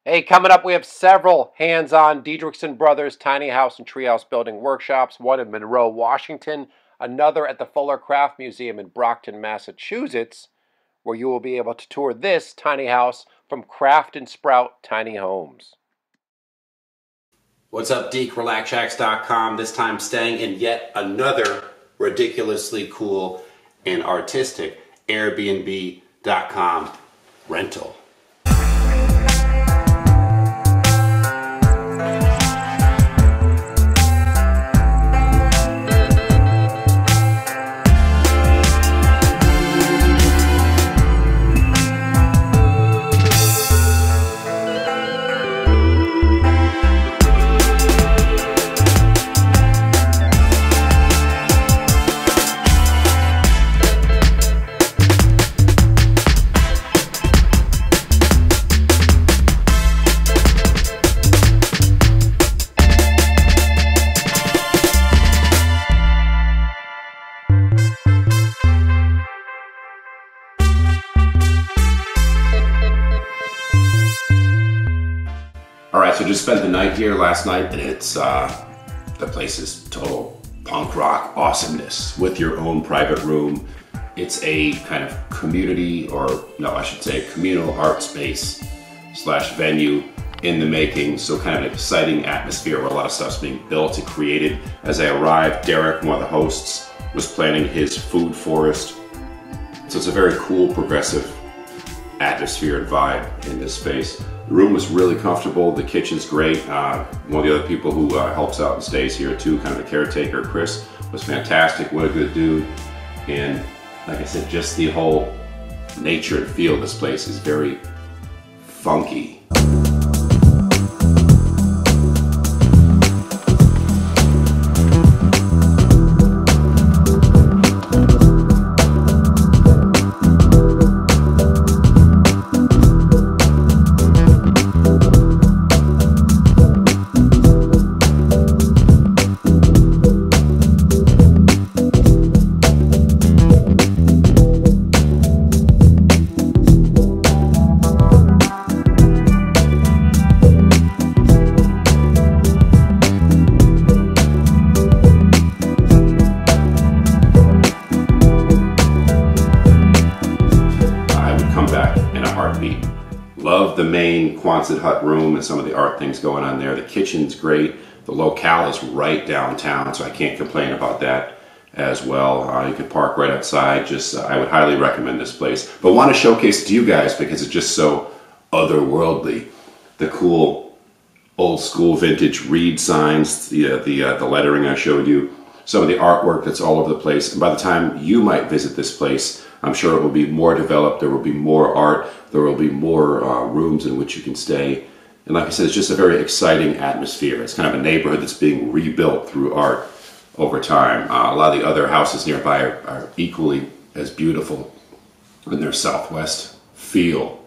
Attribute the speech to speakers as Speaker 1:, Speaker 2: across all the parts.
Speaker 1: Hey, coming up, we have several hands-on Diedricksen Brothers tiny house and treehouse building workshops, one in Monroe, Washington, another at the Fuller Craft Museum in Brockton, Massachusetts, where you will be able to tour this tiny house from Craft and Sprout Tiny Homes.
Speaker 2: What's up, Deek, RelaxShacks.com, this time staying in yet another ridiculously cool and artistic Airbnb.com rental. Alright, so just spent the night here last night, and it's, the place is total punk rock awesomeness with your own private room. It's a kind of community, or no, I should say communal art space slash venue in the making. So kind of an exciting atmosphere where a lot of stuff's being built and created. As I arrived, Derek, one of the hosts, was planning his food forest. So it's a very cool, progressive atmosphere and vibe in this space. The room was really comfortable. The kitchen's great. One of the other people who helps out and stays here too, kind of the caretaker, Chris, was fantastic. What a good dude. And like I said, just the whole nature and feel of this place is very funky. Love the main Quonset hut room and some of the art things going on there. The kitchen's great. The locale is right downtown, so I can't complain about that as well. You can park right outside. I would highly recommend this place. But want to showcase it to you guys because it's just so otherworldly. The cool old school vintage reed signs, the lettering I showed you, some of the artwork that's all over the place. And by the time you might visit this place, I'm sure it will be more developed, there will be more art, there will be more rooms in which you can stay. And like I said, it's just a very exciting atmosphere. It's kind of a neighborhood that's being rebuilt through art over time. A lot of the other houses nearby are equally as beautiful in their Southwest feel.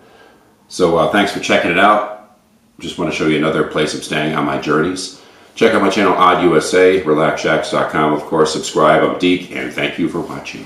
Speaker 2: So thanks for checking it out. Just want to show you another place I'm staying on my journeys. Check out my channel, Odd USA, RelaxShacks.com, of course, subscribe. I'm Deek, and thank you for watching.